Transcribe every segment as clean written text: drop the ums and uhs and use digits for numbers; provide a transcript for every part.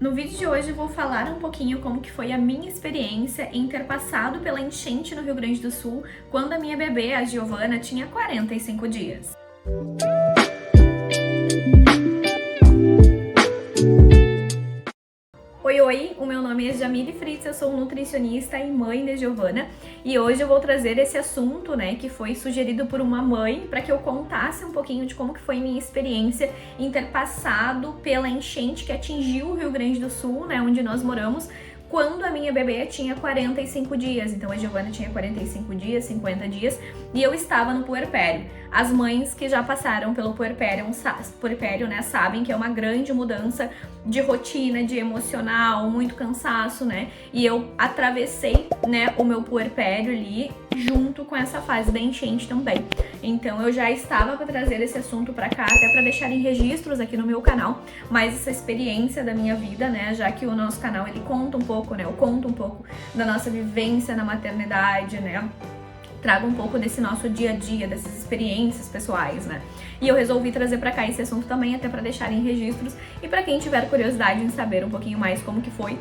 No vídeo de hoje eu vou falar um pouquinho como que foi a minha experiência em ter passado pela enchente no Rio Grande do Sul quando a minha bebê, a Giovana, tinha 45 dias. Oi, o meu nome é Jamile Fritz, eu sou nutricionista e mãe da Giovana e hoje eu vou trazer esse assunto, que foi sugerido por uma mãe para que eu contasse um pouquinho de como que foi minha experiência em ter passado pela enchente que atingiu o Rio Grande do Sul, onde nós moramos, quando a minha bebê tinha 45 dias. Então a Giovana tinha 45 dias, 50 dias, e eu estava no puerpério. As mães que já passaram pelo puerpério, sabem que é uma grande mudança de rotina, de emocional, muito cansaço, E eu atravessei, o meu puerpério ali junto com essa fase da enchente também. Então eu já estava para trazer esse assunto para cá, até para deixar em registros aqui no meu canal, mais essa experiência da minha vida, já que o nosso canal ele conta um pouco, eu conto um pouco da nossa vivência na maternidade, trago um pouco desse nosso dia a dia, dessas experiências pessoais, E eu resolvi trazer pra cá esse assunto também, até pra deixar em registros e pra quem tiver curiosidade em saber um pouquinho mais como que foi,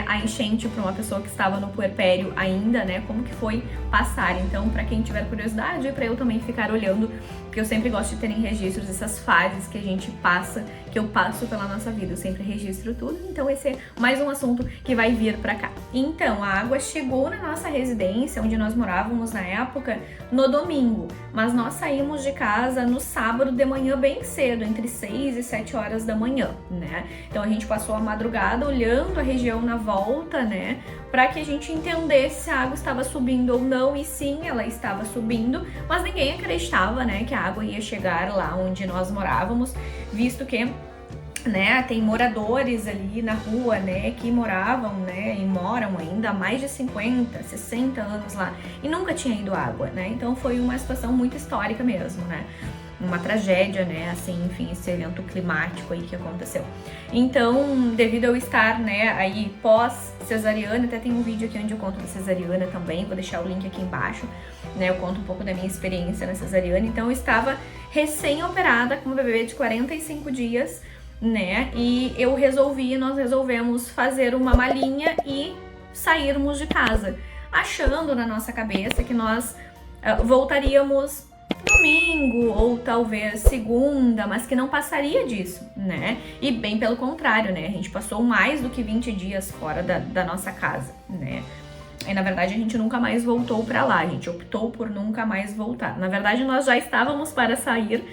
a enchente pra uma pessoa que estava no puerpério ainda, como que foi passar. Então, pra quem tiver curiosidade e pra eu também ficar olhando, porque eu sempre gosto de ter em registros essas fases que a gente passa, que eu passo pela nossa vida, eu sempre registro tudo. Então esse é mais um assunto que vai vir pra cá. Então, a água chegou na nossa residência, onde nós morávamos na época, no domingo, mas nós saímos de casa no sábado de manhã bem cedo, entre 6 e 7 horas da manhã, Então a gente passou a madrugada olhando a região na volta, para que a gente entendesse se a água estava subindo ou não, e sim, ela estava subindo, mas ninguém acreditava, que a água ia chegar lá onde nós morávamos, visto que tem moradores ali na rua, que moravam, e moram ainda há mais de 50, 60 anos lá, e nunca tinha ido água, Então foi uma situação muito histórica mesmo, Uma tragédia, assim, enfim, esse evento climático aí que aconteceu. Então, devido a eu estar, aí pós-cesariana, até tem um vídeo aqui onde eu conto da cesariana também, vou deixar o link aqui embaixo, Eu conto um pouco da minha experiência na cesariana. Então, eu estava recém-operada com uma bebê de 45 dias, E nós resolvemos fazer uma malinha e sairmos de casa, achando na nossa cabeça que nós voltaríamos domingo ou talvez segunda, mas que não passaria disso, E bem pelo contrário, A gente passou mais do que 20 dias fora da nossa casa, E na verdade a gente nunca mais voltou pra lá, a gente optou por nunca mais voltar. Na verdade nós já estávamos para sair,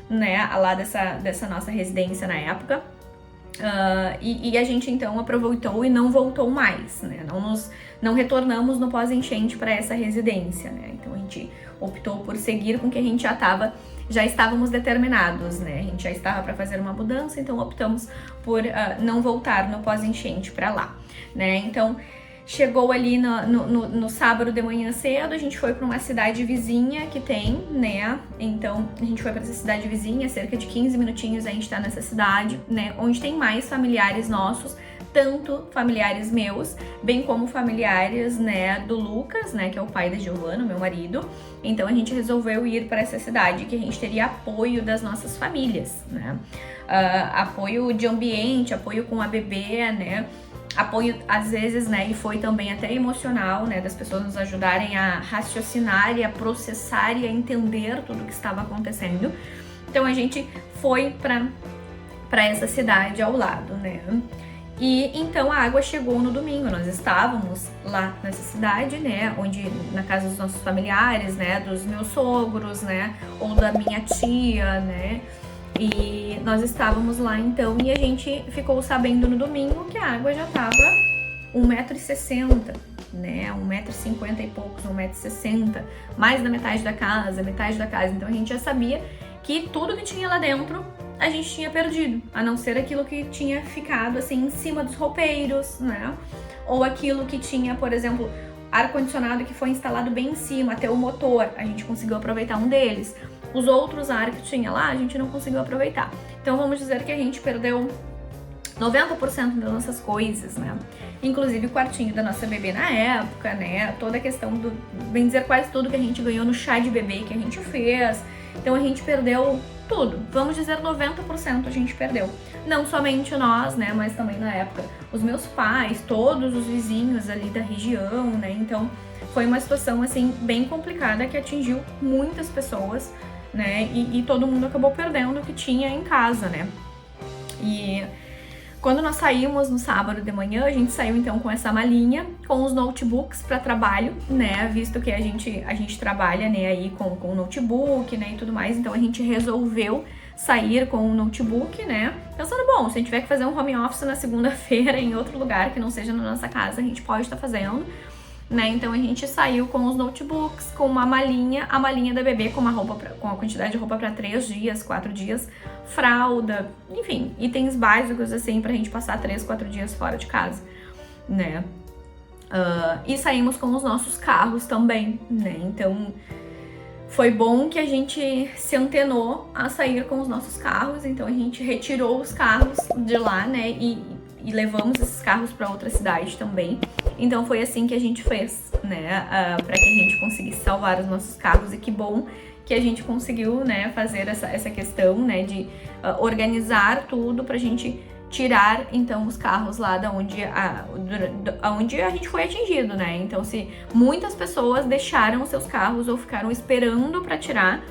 lá dessa nossa residência na época, e a gente então aproveitou e não voltou mais, Não retornamos no pós-enchente para essa residência, Então a gente optou por seguir com o que a gente já estávamos determinados, A gente já estava para fazer uma mudança, então optamos por não voltar no pós-enchente para lá, Então chegou ali no sábado de manhã cedo, a gente foi para uma cidade vizinha que tem, Então a gente foi para essa cidade vizinha, cerca de 15 minutinhos a gente tá nessa cidade, Onde tem mais familiares nossos, tanto familiares meus, bem como familiares, do Lucas, que é o pai da Giovana, meu marido. Então a gente resolveu ir para essa cidade que a gente teria apoio das nossas famílias, Apoio de ambiente, apoio com a bebê, Apoio às vezes, e foi também até emocional, das pessoas nos ajudarem a raciocinar e a processar e a entender tudo o que estava acontecendo. Então a gente foi para essa cidade ao lado, E então a água chegou no domingo, nós estávamos lá nessa cidade, onde na casa dos nossos familiares, dos meus sogros, ou da minha tia, E nós estávamos lá então, e a gente ficou sabendo no domingo que a água já estava 1,60 m, 1,50 m e poucos, 1,60 m, mais da metade da casa. Então a gente já sabia que tudo que tinha lá dentro a gente tinha perdido, a não ser aquilo que tinha ficado assim em cima dos roupeiros, Ou aquilo que tinha, por exemplo, ar-condicionado que foi instalado bem em cima, até o motor, a gente conseguiu aproveitar um deles. Os outros ar que tinha lá, a gente não conseguiu aproveitar. Então vamos dizer que a gente perdeu 90% das nossas coisas, Inclusive o quartinho da nossa bebê na época, Toda a questão bem dizer, quase tudo que a gente ganhou no chá de bebê que a gente fez. Então a gente perdeu tudo. Vamos dizer 90% a gente perdeu. Não somente nós, né, mas também na época os meus pais, todos os vizinhos ali da região, né, então foi uma situação, assim, bem complicada que atingiu muitas pessoas, né, e todo mundo acabou perdendo o que tinha em casa, né. E quando nós saímos no sábado de manhã, a gente saiu então com essa malinha, com os notebooks para trabalho, né, visto que a gente trabalha, né, aí com o notebook, né, e tudo mais, então a gente resolveu sair com o notebook, né, pensando, bom, se a gente tiver que fazer um home office na segunda-feira em outro lugar que não seja na nossa casa, a gente pode estar fazendo, né, então a gente saiu com os notebooks, com uma malinha, a malinha da bebê com uma roupa, com a quantidade de roupa para 3 dias, 4 dias, fralda, enfim, itens básicos assim pra gente passar 3, 4 dias fora de casa, né, e saímos com os nossos carros também, né, então foi bom que a gente se antenou a sair com os nossos carros, então a gente retirou os carros de lá, né, e levamos esses carros para outra cidade também. Então foi assim que a gente fez, né, para que a gente conseguisse salvar os nossos carros, e que bom que a gente conseguiu, né, fazer essa questão, né, de organizar tudo pra gente tirar então os carros lá da onde a gente foi atingido, né? Então, se muitas pessoas deixaram os seus carros ou ficaram esperando para tirar,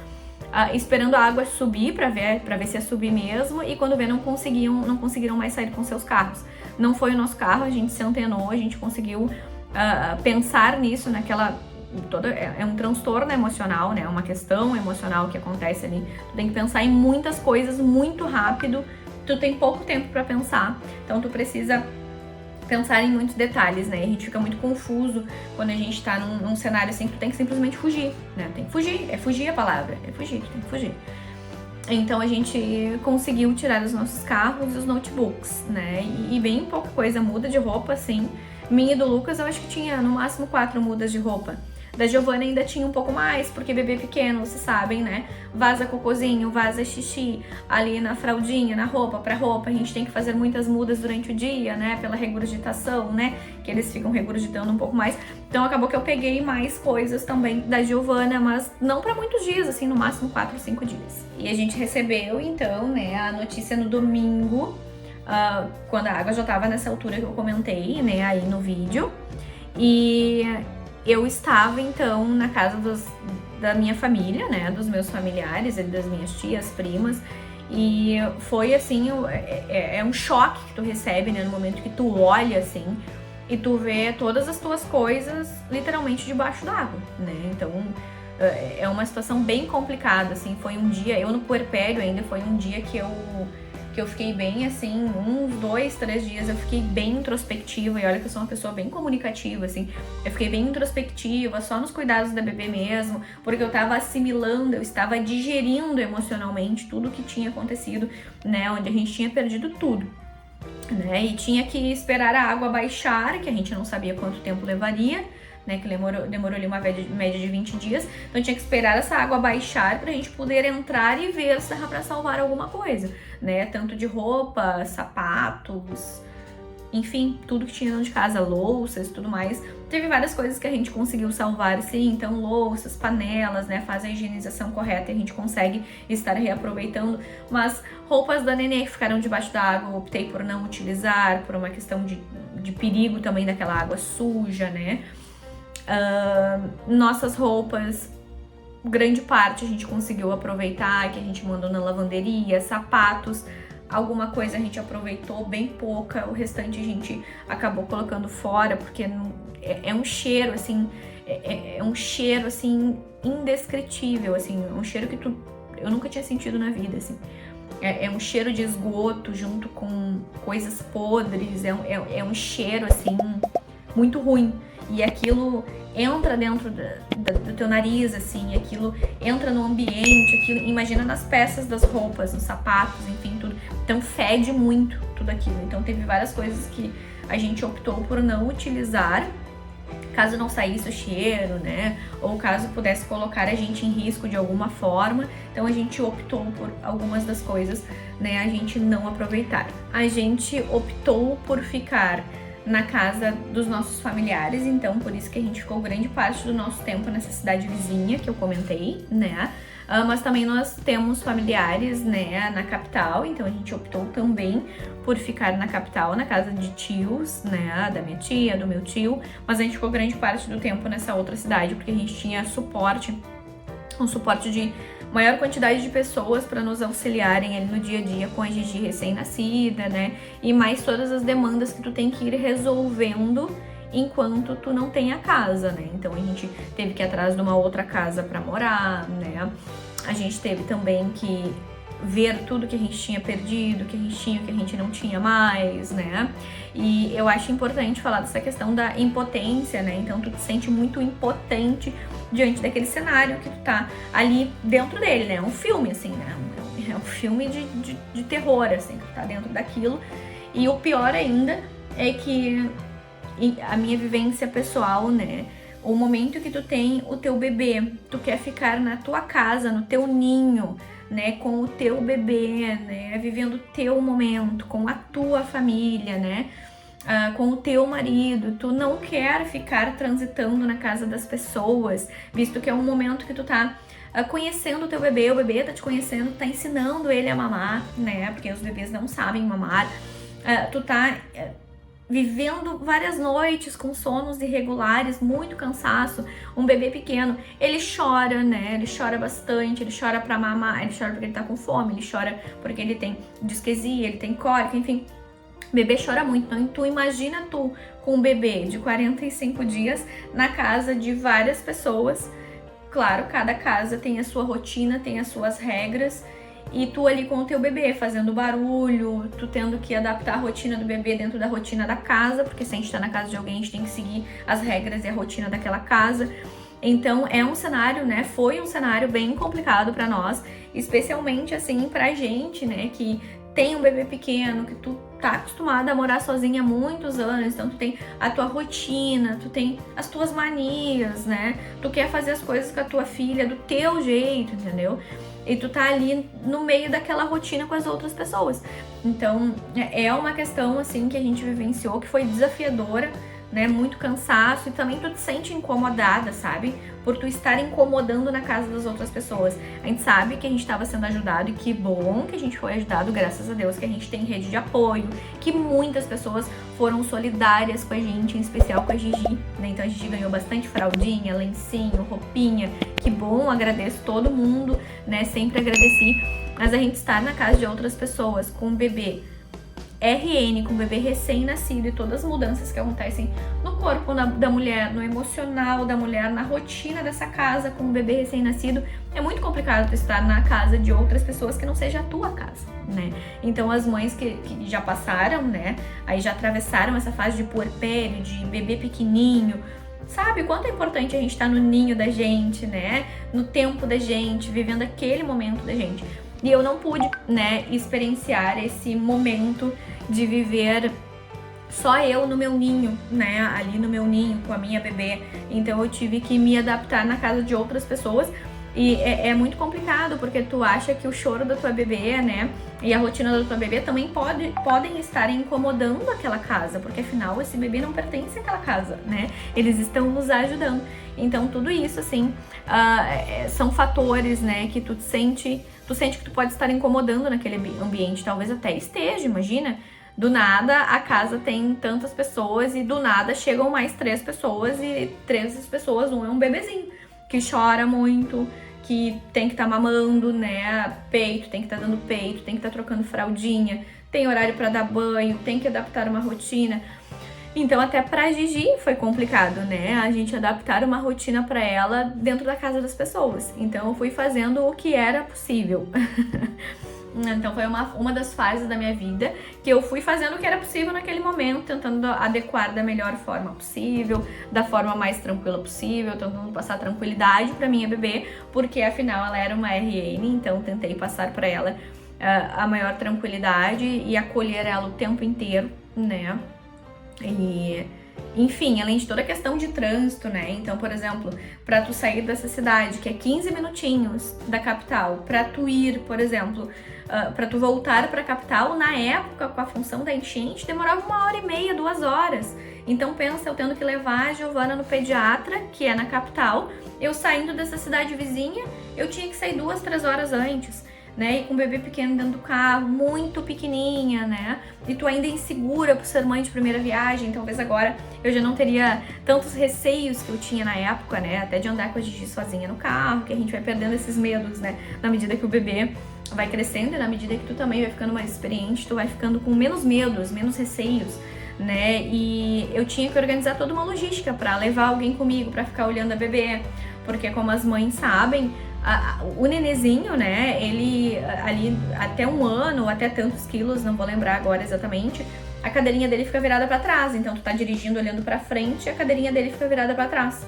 esperando a água subir para ver se ia subir mesmo, e quando vê não conseguiram mais sair com seus carros. Não foi o nosso carro, a gente se antenou, a gente conseguiu pensar nisso, é um transtorno emocional, né? Uma questão emocional que acontece ali. Tu tem que pensar em muitas coisas muito rápido, tu tem pouco tempo para pensar, então tu precisa pensar em muitos detalhes, né? A gente fica muito confuso quando a gente tá num cenário assim que tu tem que simplesmente fugir, né? Tem que fugir, é fugir a palavra, é fugir, tu tem que fugir. Então a gente conseguiu tirar os nossos carros e os notebooks, né? E bem pouca coisa muda de roupa, assim. Minha e do Lucas eu acho que tinha no máximo 4 mudas de roupa. Da Giovana ainda tinha um pouco mais, porque bebê pequeno, vocês sabem, né? Vaza cocôzinho, vaza xixi, ali na fraldinha, na roupa, pra roupa. A gente tem que fazer muitas mudas durante o dia, né? Pela regurgitação, né? Que eles ficam regurgitando um pouco mais. Então acabou que eu peguei mais coisas também da Giovana, mas não pra muitos dias, assim, no máximo 4, 5 dias. E a gente recebeu, então, né, a notícia no domingo, quando a água já tava nessa altura que eu comentei, né, aí no vídeo. E eu estava, então, na casa da minha família, né, dos meus familiares, das minhas tias, primas, e foi, assim, é um choque que tu recebe, né, no momento que tu olha, assim, e tu vê todas as tuas coisas literalmente debaixo d'água, né, então é uma situação bem complicada, assim, foi um dia, eu no puerpério ainda, foi um dia que eu fiquei bem, assim, uns 2, 3 dias eu fiquei bem introspectiva, e olha que eu sou uma pessoa bem comunicativa, assim, eu fiquei bem introspectiva, só nos cuidados da bebê mesmo, porque eu tava assimilando, eu estava digerindo emocionalmente tudo que tinha acontecido, né, onde a gente tinha perdido tudo, né, e tinha que esperar a água baixar, que a gente não sabia quanto tempo levaria, né, que demorou ali uma média de 20 dias, então tinha que esperar essa água baixar pra gente poder entrar e ver se dava pra salvar alguma coisa, né, tanto de roupa, sapatos, enfim, tudo que tinha dentro de casa, louças e tudo mais. Teve várias coisas que a gente conseguiu salvar, sim, então louças, panelas, né, faz a higienização correta e a gente consegue estar reaproveitando, mas roupas da nenê que ficaram debaixo da água, eu optei por não utilizar, por uma questão de perigo também daquela água suja, né. Nossas roupas, grande parte a gente conseguiu aproveitar, que a gente mandou na lavanderia, sapatos, alguma coisa a gente aproveitou, bem pouca, o restante a gente acabou colocando fora, porque é um cheiro, assim, é um cheiro, assim, indescritível, assim, um cheiro que eu nunca tinha sentido na vida, assim. É um cheiro de esgoto junto com coisas podres, é um cheiro, assim, muito ruim. E aquilo entra dentro do teu nariz, assim, aquilo entra no ambiente, aquilo, imagina nas peças das roupas, nos sapatos, enfim, tudo. Então fede muito tudo aquilo. Então teve várias coisas que a gente optou por não utilizar, caso não saísse o cheiro, né? Ou caso pudesse colocar a gente em risco de alguma forma. Então a gente optou por algumas das coisas, né, a gente não aproveitar. A gente optou por ficar na casa dos nossos familiares, então por isso que a gente ficou grande parte do nosso tempo nessa cidade vizinha que eu comentei, né? Mas também nós temos familiares, né, na capital, então a gente optou também por ficar na capital, na casa de tios, né, da minha tia, do meu tio, mas a gente ficou grande parte do tempo nessa outra cidade, porque a gente tinha suporte, um suporte de maior quantidade de pessoas para nos auxiliarem ali no dia a dia com a Gigi recém-nascida, né, e mais todas as demandas que tu tem que ir resolvendo enquanto tu não tem a casa, né? Então a gente teve que ir atrás de uma outra casa para morar, né? A gente teve também que ver tudo que a gente tinha perdido, que a gente tinha, que a gente não tinha mais, né? E eu acho importante falar dessa questão da impotência, né? Então tu te sente muito impotente diante daquele cenário que tu tá ali dentro dele, né? É um filme, assim, né? É um filme de terror, assim, que tu tá dentro daquilo. E o pior ainda é que a minha vivência pessoal, né? O momento que tu tem o teu bebê, tu quer ficar na tua casa, no teu ninho, né? Com o teu bebê, né? Vivendo o teu momento, com a tua família, né? Com o teu marido, tu não quer ficar transitando na casa das pessoas, visto que é um momento que tu tá conhecendo o teu bebê, o bebê tá te conhecendo, tá ensinando ele a mamar, né? Porque os bebês não sabem mamar. Tu tá vivendo várias noites com sonos irregulares, muito cansaço. Um bebê pequeno, ele chora, né? Ele chora bastante, ele chora pra mamar, ele chora porque ele tá com fome, ele chora porque ele tem disquesia, ele tem cólica, enfim. O bebê chora muito. Então, tu imagina tu com um bebê de 45 dias na casa de várias pessoas. Claro, cada casa tem a sua rotina, tem as suas regras. E tu ali com o teu bebê fazendo barulho, tu tendo que adaptar a rotina do bebê dentro da rotina da casa, porque se a gente tá na casa de alguém, a gente tem que seguir as regras e a rotina daquela casa. Então é um cenário, né, foi um cenário bem complicado pra nós, especialmente assim pra gente, né, que tem um bebê pequeno, que tu tá acostumada a morar sozinha há muitos anos, então tu tem a tua rotina, tu tem as tuas manias, né, tu quer fazer as coisas com a tua filha do teu jeito, entendeu? E tu tá ali no meio daquela rotina com as outras pessoas. Então, é uma questão, assim, que a gente vivenciou, que foi desafiadora, né? Muito cansaço, e também tu te sente incomodada, sabe? Por tu estar incomodando na casa das outras pessoas. A gente sabe que a gente estava sendo ajudado, e que bom que a gente foi ajudado, graças a Deus, que a gente tem rede de apoio, que muitas pessoas foram solidárias com a gente, em especial com a Gigi, né? Então a Gigi ganhou bastante fraldinha, lencinho, roupinha. Que bom, agradeço todo mundo, né? Sempre agradeci. Mas a gente estar na casa de outras pessoas com um bebê RN, com um bebê recém-nascido, e todas as mudanças que acontecem no corpo da mulher, no emocional da mulher, na rotina dessa casa com um bebê recém-nascido, é muito complicado tu estar na casa de outras pessoas que não seja a tua casa, né? Então as mães que já passaram, né, aí já atravessaram essa fase de puerpério, de bebê pequenininho, sabe o quanto é importante a gente estar no ninho da gente, né? No tempo da gente, vivendo aquele momento da gente. E eu não pude, né, experienciar esse momento de viver só eu no meu ninho, né? Ali no meu ninho com a minha bebê. Então eu tive que me adaptar na casa de outras pessoas. E é muito complicado, porque tu acha que o choro da tua bebê, né, e a rotina da tua bebê também podem estar incomodando aquela casa, porque afinal esse bebê não pertence àquela casa, né? Eles estão nos ajudando. Então tudo isso, assim, são fatores, né, que tu sente que tu pode estar incomodando naquele ambiente, talvez até esteja, imagina. Do nada a casa tem tantas pessoas e do nada chegam mais 3 pessoas, e 3 pessoas, um é um bebezinho que chora muito, que tem que estar mamando, né, peito, tem que estar dando peito, tem que estar trocando fraldinha, tem horário para dar banho, tem que adaptar uma rotina. Então até pra Gigi foi complicado, né, a gente adaptar uma rotina para ela dentro da casa das pessoas. Então eu fui fazendo o que era possível. Então foi uma das fases da minha vida que eu fui fazendo o que era possível naquele momento, tentando adequar da melhor forma possível, da forma mais tranquila possível, tentando passar tranquilidade pra minha bebê, porque afinal ela era uma RN, então tentei passar pra ela a maior tranquilidade e acolher ela o tempo inteiro, né? E enfim, além de toda a questão de trânsito, né? Então, por exemplo, pra tu sair dessa cidade, que é 15 minutinhos da capital, pra tu ir, por exemplo, pra tu voltar pra capital, na época, com a função da enchente, demorava 1h30, 2 horas. Então pensa, eu tendo que levar a Giovana no pediatra, que é na capital, eu saindo dessa cidade vizinha eu tinha que sair 2, 3 horas antes, né? E com o bebê pequeno dentro do carro, muito pequenininha, né? E tu ainda insegura por ser mãe de primeira viagem, talvez agora eu já não teria tantos receios que eu tinha na época, né? Até de andar com a Gigi sozinha no carro, que a gente vai perdendo esses medos, né? Na medida que o bebê vai crescendo e na medida que tu também vai ficando mais experiente, tu vai ficando com menos medos, menos receios, né? E eu tinha que organizar toda uma logística para levar alguém comigo para ficar olhando a bebê, porque como as mães sabem, o nenezinho, né, ele ali até 1 ano, até tantos quilos, não vou lembrar agora exatamente, a cadeirinha dele fica virada para trás, então tu tá dirigindo olhando para frente e a cadeirinha dele fica virada para trás.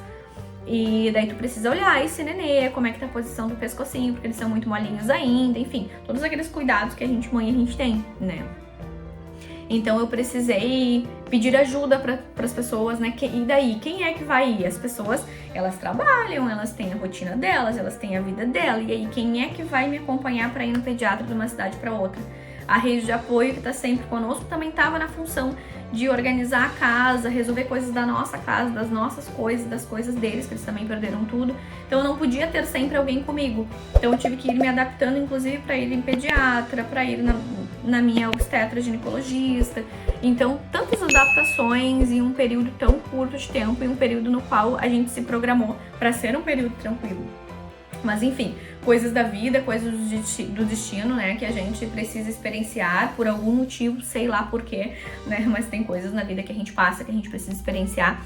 E daí tu precisa olhar esse nenê, como é que tá a posição do pescocinho, porque eles são muito molinhos ainda, enfim, todos aqueles cuidados que a gente tem, né? Então eu precisei pedir ajuda para as pessoas, né? E daí, quem é que vai ir? As pessoas, elas trabalham, elas têm a rotina delas, elas têm a vida dela. E aí, quem é que vai me acompanhar para ir no pediatra de uma cidade para outra? A rede de apoio que está sempre conosco também estava na função de organizar a casa, resolver coisas da nossa casa, das nossas coisas, das coisas deles, que eles também perderam tudo. Então eu não podia ter sempre alguém comigo. Então eu tive que ir me adaptando, inclusive, para ir em pediatra, para ir na minha obstetra ginecologista. Então, tantas adaptações em um período tão curto de tempo, em um período no qual a gente se programou para ser um período tranquilo. Mas enfim, coisas da vida, coisas do destino, né, que a gente precisa experienciar por algum motivo, sei lá porquê, né, mas tem coisas na vida que a gente passa, que a gente precisa experienciar.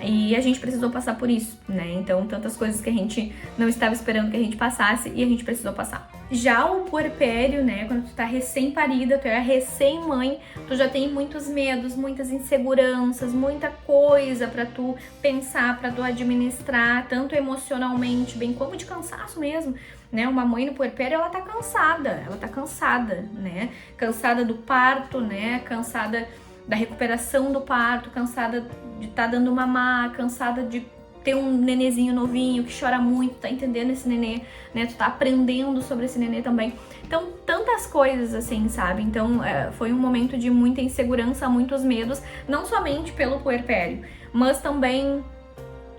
E a gente precisou passar por isso, né? Então, tantas coisas que a gente não estava esperando que a gente passasse e a gente precisou passar. Já o puerpério, né? Quando tu tá recém-parida, tu é recém-mãe, tu já tem muitos medos, muitas inseguranças, muita coisa pra tu pensar, pra tu administrar, tanto emocionalmente, bem como de cansaço mesmo, né? Uma mãe no puerpério, ela tá cansada, né? Cansada do parto, né? Cansada da recuperação do parto, cansada de estar dando mamar, cansada de ter um nenezinho novinho que chora muito, tá entendendo esse nenê, né? Tu tá aprendendo sobre esse nenê também. Então, tantas coisas assim, sabe? Então, foi um momento de muita insegurança, muitos medos, não somente pelo puerpério, mas também...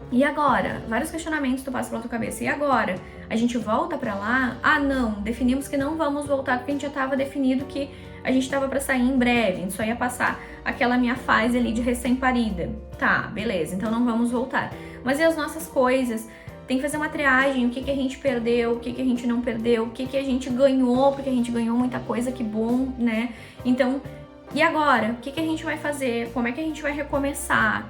E agora? Vários questionamentos tu passa pela tua cabeça. E agora? A gente volta pra lá? Ah, não. Definimos que não vamos voltar porque a gente já tava definido que a gente tava pra sair em breve. A gente só ia passar aquela minha fase ali de recém-parida. Tá, beleza. Então não vamos voltar. Mas e as nossas coisas? Tem que fazer uma triagem. O que a gente perdeu? O que a gente não perdeu? O que a gente ganhou? Porque a gente ganhou muita coisa, que bom, né? Então... E agora? O que a gente vai fazer? Como é que a gente vai recomeçar?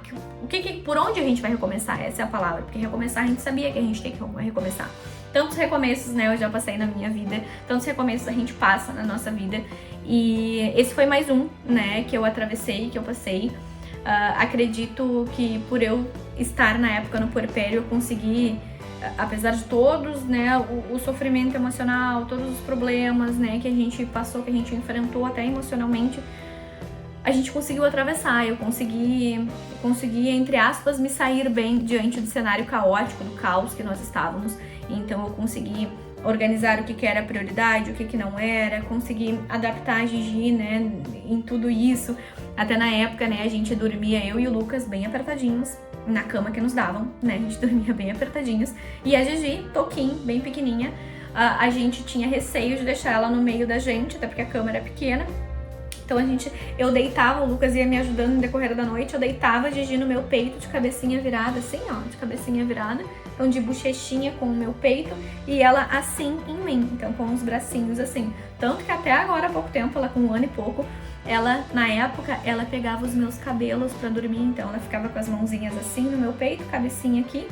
Por onde a gente vai recomeçar? Essa é a palavra. Porque recomeçar, a gente sabia que a gente tem que recomeçar. Tantos recomeços, né, eu já passei na minha vida. Tantos recomeços a gente passa na nossa vida. E esse foi mais um, né, que eu atravessei, que eu passei. Acredito que por eu estar na época no puerpério, eu consegui... Apesar de todos, né, o sofrimento emocional, todos os problemas, né, que a gente passou, que a gente enfrentou até emocionalmente, a gente conseguiu atravessar. Eu consegui, entre aspas, me sair bem diante do cenário caótico, do caos que nós estávamos. Então eu consegui organizar o que era prioridade, o que não era, consegui adaptar a Gigi, né, em tudo isso. Até na época, né, a gente dormia, eu e o Lucas, bem apertadinhos na cama que nos davam, né, a gente dormia bem apertadinhos. E a Gigi, toquinho, bem pequenininha, a gente tinha receio de deixar ela no meio da gente, até porque a cama era pequena. Então eu deitava, o Lucas ia me ajudando no decorrer da noite, eu deitava a Gigi no meu peito de cabecinha virada, assim, ó, de cabecinha virada, então de bochechinha com o meu peito, e ela assim em mim, então com os bracinhos assim. Tanto que até agora, há pouco tempo, ela com 1 ano e pouco, ela, na época, ela pegava os meus cabelos pra dormir, então ela ficava com as mãozinhas assim no meu peito, cabecinha aqui,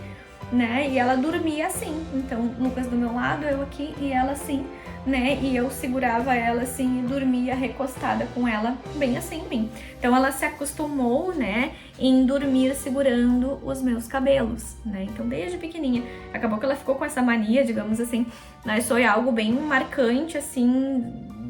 né, e ela dormia assim, então o Lucas do meu lado, eu aqui e ela assim, né, e eu segurava ela assim e dormia recostada com ela bem assim em mim. Então ela se acostumou, né, em dormir segurando os meus cabelos, né, então desde pequenininha. Acabou que ela ficou com essa mania, digamos assim, mas foi algo bem marcante, assim,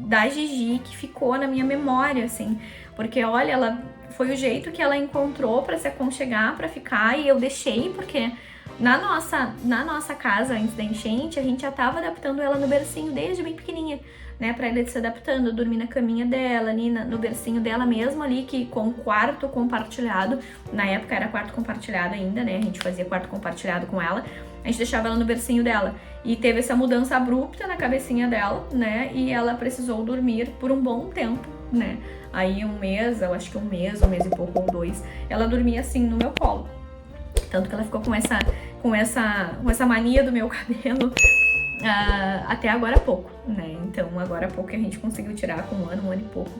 da Gigi, que ficou na minha memória, assim, porque olha, ela foi o jeito que ela encontrou pra se aconchegar, pra ficar, e eu deixei, porque... Na nossa casa, antes da enchente, a gente já tava adaptando ela no bercinho desde bem pequenininha, né? Pra ela se adaptando, dormir na caminha dela, ali no bercinho dela mesmo, ali, que com quarto compartilhado. Na época era quarto compartilhado ainda, né? A gente fazia quarto compartilhado com ela. A gente deixava ela no bercinho dela. E teve essa mudança abrupta na cabecinha dela, né? E ela precisou dormir por um bom tempo, né? Aí um mês, eu acho que um mês e pouco ou 2, ela dormia assim no meu colo. Tanto que ela ficou com essa mania do meu cabelo até agora há pouco, né? Então agora há pouco que a gente conseguiu tirar com um ano e pouco.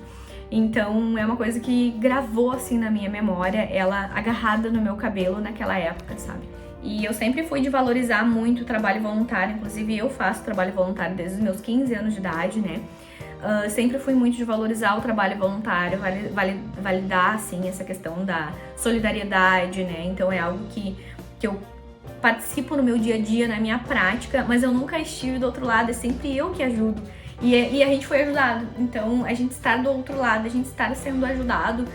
Então é uma coisa que gravou assim na minha memória, ela agarrada no meu cabelo naquela época, sabe? E eu sempre fui de valorizar muito o trabalho voluntário, inclusive eu faço trabalho voluntário desde os meus 15 anos de idade, né? Sempre fui muito de valorizar o trabalho voluntário, validar, assim, essa questão da solidariedade, né? Então é algo que eu participo no meu dia a dia, na minha prática, mas eu nunca estive do outro lado, é sempre eu que ajudo. E a gente foi ajudado, então a gente estar do outro lado, a gente estar sendo ajudado,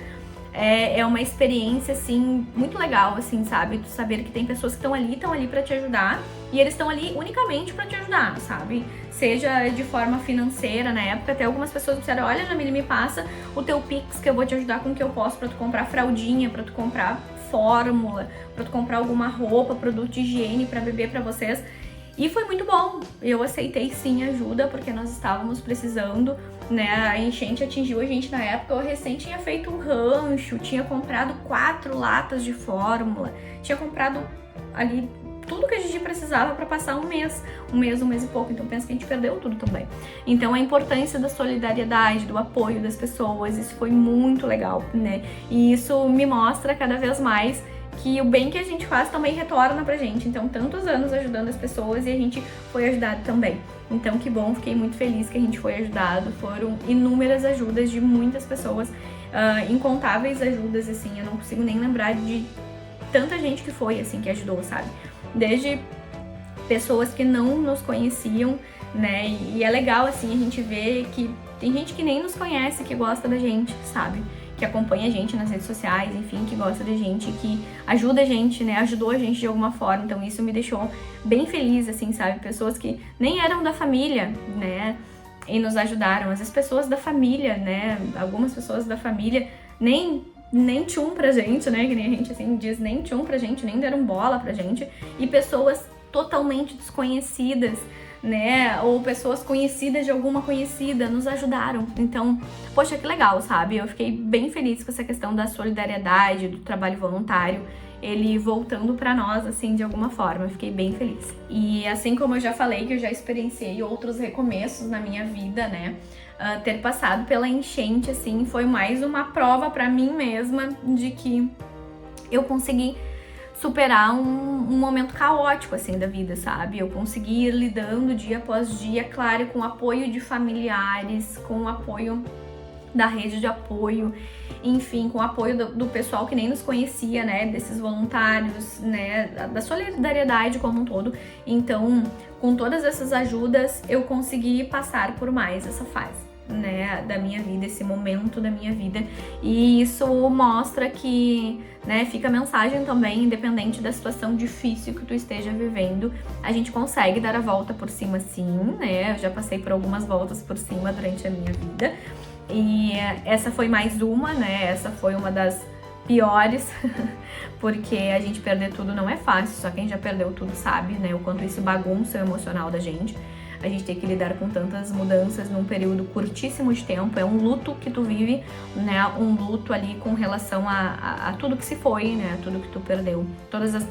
é uma experiência, assim, muito legal, assim, sabe? Tu saber que tem pessoas que estão ali pra te ajudar, e eles estão ali unicamente pra te ajudar, sabe? Seja de forma financeira, na época, até algumas pessoas disseram, olha, Jamile, me passa o teu Pix, que eu vou te ajudar com o que eu posso pra tu comprar fraldinha, pra tu comprar fórmula, pra tu comprar alguma roupa, produto de higiene pra beber pra vocês. E foi muito bom, eu aceitei sim ajuda, porque nós estávamos precisando, né, a enchente atingiu a gente na época, eu recém tinha feito um rancho, tinha comprado 4 latas de fórmula, tinha comprado ali tudo que a gente precisava para passar um mês e pouco, então pensa que a gente perdeu tudo também. Então a importância da solidariedade, do apoio das pessoas, isso foi muito legal, né, e isso me mostra cada vez mais que o bem que a gente faz também retorna pra gente. Então, tantos anos ajudando as pessoas e a gente foi ajudado também. Então, que bom, fiquei muito feliz que a gente foi ajudado. Foram inúmeras ajudas de muitas pessoas, incontáveis ajudas, assim, eu não consigo nem lembrar de tanta gente que foi, assim, que ajudou, sabe? Desde pessoas que não nos conheciam, né? E é legal, assim, a gente ver que tem gente que nem nos conhece, que gosta da gente, sabe? Que acompanha a gente nas redes sociais, enfim, que gosta da gente, que ajuda a gente, né, ajudou a gente de alguma forma, então isso me deixou bem feliz, assim, sabe, pessoas que nem eram da família, né, e nos ajudaram, às vezes pessoas da família, né, algumas pessoas da família nem tchum pra gente, né, que nem a gente, assim, diz, nem tchum pra gente, nem deram bola pra gente, e pessoas totalmente desconhecidas, né, ou pessoas conhecidas de alguma conhecida nos ajudaram. Então, poxa, que legal, sabe? Eu fiquei bem feliz com essa questão da solidariedade, do trabalho voluntário, ele voltando pra nós, assim, de alguma forma. Eu fiquei bem feliz. E assim como eu já falei, que eu já experienciei outros recomeços na minha vida, né, ter passado pela enchente, assim, foi mais uma prova pra mim mesma de que eu consegui superar um momento caótico, assim, da vida, sabe? Eu consegui ir lidando dia após dia, claro, com o apoio de familiares, com o apoio da rede de apoio, enfim, com o apoio do pessoal que nem nos conhecia, né? Desses voluntários, né? Da solidariedade como um todo. Então, com todas essas ajudas, eu consegui passar por mais essa fase, né, da minha vida, esse momento da minha vida, e isso mostra que, né, fica a mensagem também, independente da situação difícil que tu esteja vivendo, a gente consegue dar a volta por cima sim, né, eu já passei por algumas voltas por cima durante a minha vida, e essa foi mais uma, né, essa foi uma das piores, porque a gente perder tudo não é fácil, só quem já perdeu tudo sabe, né, o quanto isso bagunça o emocional da gente. A gente tem que lidar com tantas mudanças num período curtíssimo de tempo, é um luto que tu vive, né, um luto ali com relação a tudo que se foi, né, tudo que tu perdeu, todas às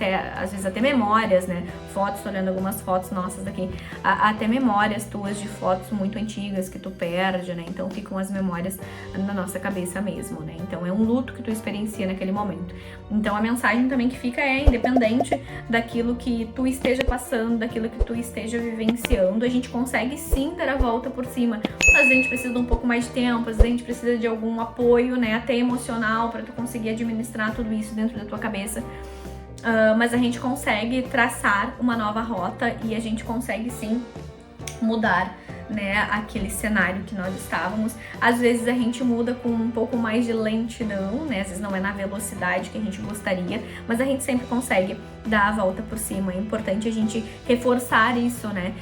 vezes até memórias, né, fotos, tô olhando algumas fotos nossas aqui, até memórias tuas de fotos muito antigas que tu perde, né, então ficam as memórias na nossa cabeça mesmo, né, então é um luto que tu experiencia naquele momento. Então a mensagem também que fica é, independente daquilo que tu esteja passando, daquilo que tu esteja vivenciando, a gente consegue sim dar a volta por cima. Às vezes a gente precisa de um pouco mais de tempo, às vezes a gente precisa de algum apoio, né, até emocional, para tu conseguir administrar tudo isso dentro da tua cabeça. Mas a gente consegue traçar uma nova rota e a gente consegue sim mudar, né, aquele cenário que nós estávamos. Às vezes a gente muda com um pouco mais de lentidão, né, às vezes não é na velocidade que a gente gostaria, mas a gente sempre consegue dar a volta por cima. É importante a gente reforçar isso, né,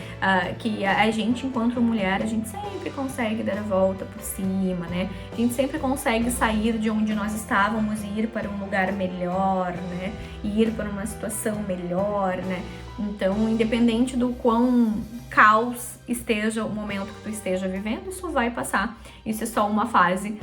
que a gente, enquanto mulher, a gente sempre consegue dar a volta por cima, né, a gente sempre consegue sair de onde nós estávamos e ir para um lugar melhor, né, e ir para uma situação melhor, né. Então, independente do quão caos esteja o momento que tu esteja vivendo, isso vai passar. Isso é só uma fase.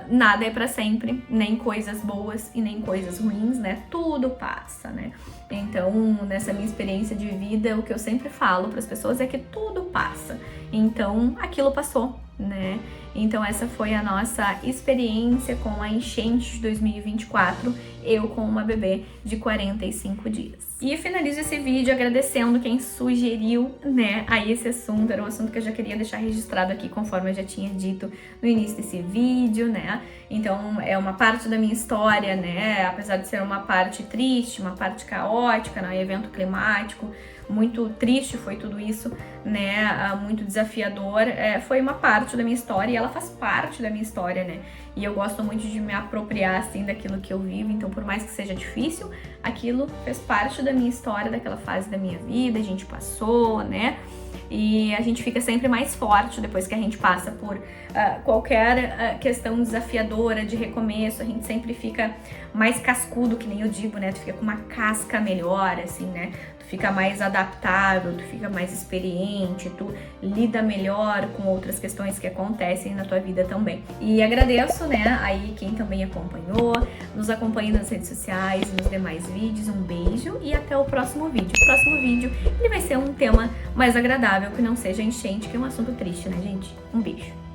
Nada é pra sempre, nem coisas boas e nem coisas ruins, né? Tudo passa, né? Então, nessa minha experiência de vida, o que eu sempre falo para as pessoas é que tudo passa. Então, aquilo passou, né? Então, essa foi a nossa experiência com a enchente de 2024, eu com uma bebê de 45 dias. E eu finalizo esse vídeo agradecendo quem sugeriu, né, a esse assunto. Era um assunto que eu já queria deixar registrado aqui, conforme eu já tinha dito no início desse vídeo, né? Então, é uma parte da minha história, né? Apesar de ser uma parte triste, uma parte caótica, né? Evento climático, muito triste foi tudo isso, né? Muito desafiador. Foi uma parte da minha história e ela faz parte da minha história, né? E eu gosto muito de me apropriar, assim, daquilo que eu vivo. Então, por mais que seja difícil, aquilo fez parte da minha história, daquela fase da minha vida, a gente passou, né? E a gente fica sempre mais forte depois que a gente passa por qualquer questão desafiadora de recomeço. A gente sempre fica mais cascudo, que nem eu digo, né? Tu fica com uma casca melhor, assim, né? Tu fica mais adaptável, tu fica mais experiente, tu lida melhor com outras questões que acontecem na tua vida também. E agradeço, né, aí quem também acompanhou, nos acompanha nas redes sociais e nos demais vídeos. Um beijo e até o próximo vídeo. O próximo vídeo, ele vai ser um tema mais agradável, que não seja enchente, que é um assunto triste, né, gente? Um beijo.